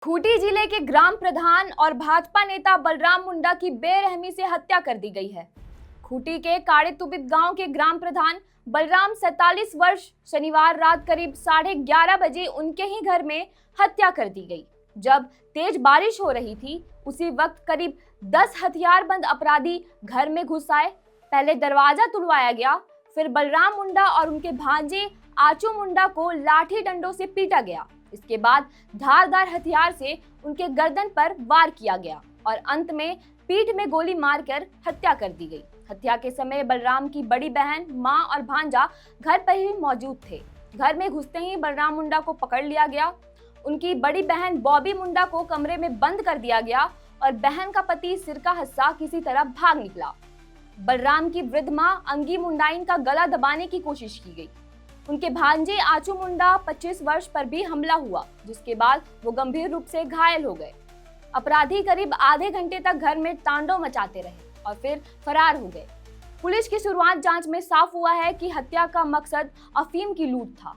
खूंटी जिले के ग्राम प्रधान और भाजपा नेता बलराम मुंडा की बेरहमी से हत्या कर दी गई है। खूंटी के काड़े तुबित गांव के ग्राम प्रधान बलराम 47 वर्ष शनिवार रात करीब 11:30 बजे उनके ही घर में हत्या कर दी गई। जब तेज बारिश हो रही थी उसी वक्त करीब 10 हथियारबंद अपराधी घर में घुस आए। पहले दरवाजा तुड़वाया गया, फिर बलराम मुंडा और उनके भांजे आचू मुंडा को लाठी डंडों से पीटा गया। इसके बाद धारदार हथियार से उनके गर्दन पर वार किया गया और अंत में पीठ में गोली मारकर हत्या कर दी गई। हत्या के समय बलराम की बड़ी बहन, मां और भांजा घर पर ही मौजूद थे। घर में घुसते ही बलराम मुंडा को पकड़ लिया गया। उनकी बड़ी बहन बॉबी मुंडा को कमरे में बंद कर दिया गया और बहन का पति सिरका हस्सा किसी तरह भाग निकला। बलराम की वृद्ध मां अंगी मुंडाइन का गला दबाने की कोशिश की गई। उनके भांजे आचू मुंडा 25 वर्ष पर भी हमला हुआ, जिसके बाद वो गंभीर रूप से घायल हो गए। अपराधी करीब आधे घंटे तक घर में तांडव मचाते रहे और फिर फरार हो गए। पुलिस की शुरुआत जांच में साफ हुआ है कि हत्या का मकसद अफीम की लूट था।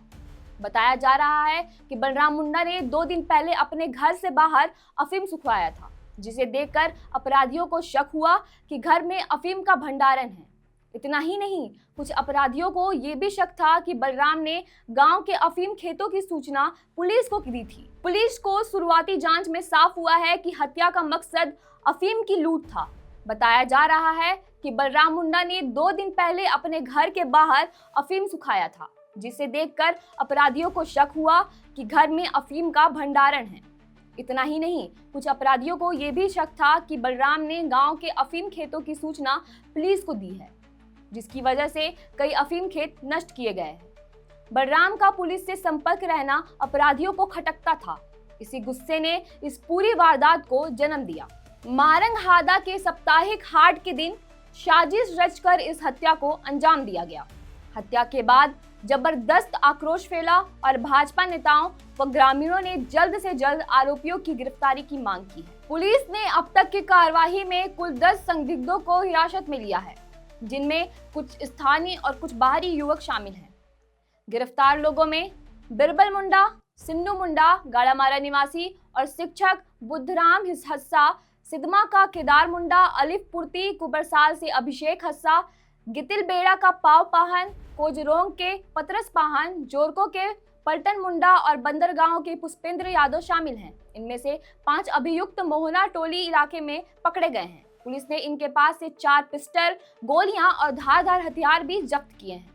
बताया जा रहा है कि बलराम मुंडा ने 2 दिन पहले अपने घर से बाहर अफीम सुखवाया था, जिसे देखकर अपराधियों को शक हुआ कि घर में अफीम का भंडारण है। इतना ही नहीं, कुछ अपराधियों को ये भी शक था कि बलराम ने गांव के अफीम खेतों की सूचना पुलिस को दी थी। पुलिस को शुरुआती जांच में साफ हुआ है कि हत्या का मकसद अफीम की लूट था। बताया जा रहा है कि बलराम मुंडा ने 2 दिन पहले अपने घर के बाहर अफीम सुखाया था, जिसे देखकर अपराधियों को शक हुआ कि घर में अफीम का भंडारण है। इतना ही नहीं, कुछ अपराधियों को यह भी शक था कि बलराम ने गांव के अफीम खेतों की सूचना पुलिस को दी है, जिसकी वजह से कई अफीम खेत नष्ट किए गए हैं। बलराम का पुलिस से संपर्क रहना अपराधियों को खटकता था। इसी गुस्से ने इस पूरी वारदात को जन्म दिया। मारंगहादा के साप्ताहिक हाट के दिन साजिश रचकर इस हत्या को अंजाम दिया गया। हत्या के बाद जबरदस्त आक्रोश फैला और भाजपा नेताओं व ग्रामीणों ने जल्द से जल्द आरोपियों की गिरफ्तारी की मांग की है। पुलिस ने अब तक की कार्यवाही में कुल 10 संदिग्धों को हिरासत में लिया है, जिनमें कुछ स्थानीय और कुछ बाहरी युवक शामिल हैं। गिरफ्तार लोगों में बिरबल मुंडा, सिन्नू मुंडा, गाड़ामारा निवासी और शिक्षक बुद्धराम हस्सा, सिदमा का केदार मुंडा, अलिफ पुर्ती कुबरसाल से अभिषेक हस्सा, गितिल बेड़ा का पाव पाहन, कोजरोंग के पतरस पाहन, जोरको के पलटन मुंडा और बंदरगांव के पुष्पेंद्र यादव शामिल हैं। इनमें से 5 अभियुक्त मोहना टोली इलाके में पकड़े गए हैं। पुलिस ने इनके पास से 4 पिस्टल, गोलियां और धारदार हथियार भी जब्त किए हैं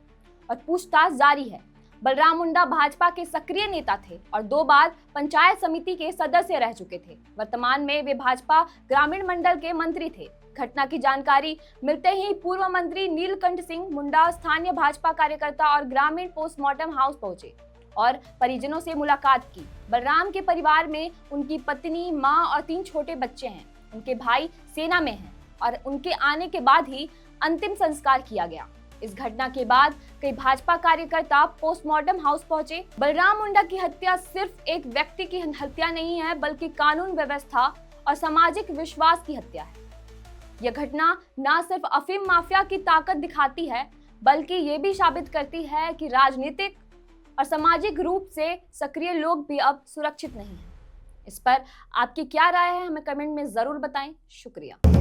और पूछताछ जारी है। बलराम मुंडा भाजपा के सक्रिय नेता थे और 2 बार पंचायत समिति के सदस्य रह चुके थे। वर्तमान में वे भाजपा ग्रामीण मंडल के मंत्री थे। घटना की जानकारी मिलते ही पूर्व मंत्री नीलकंठ सिंह मुंडा स्थानीय भाजपा कार्यकर्ता और ग्रामीण पोस्टमार्टम हाउस पहुंचे और परिजनों से मुलाकात की। बलराम के परिवार में उनकी पत्नी, मां और 3 छोटे बच्चे हैं। उनके भाई सेना में हैं और उनके आने के बाद ही अंतिम संस्कार किया गया। इस घटना के बाद कई भाजपा कार्यकर्ता पोस्टमार्टम हाउस पहुंचे। बलराम मुंडा की हत्या सिर्फ एक व्यक्ति की हत्या नहीं है, बल्कि कानून व्यवस्था और सामाजिक विश्वास की हत्या है। यह घटना न सिर्फ अफीम माफिया की ताकत दिखाती है, बल्कि ये भी साबित करती है कि राजनीतिक और सामाजिक रूप से सक्रिय लोग भी अब सुरक्षित नहीं हैं। इस पर आपकी क्या राय है, हमें कमेंट में जरूर बताएं। शुक्रिया।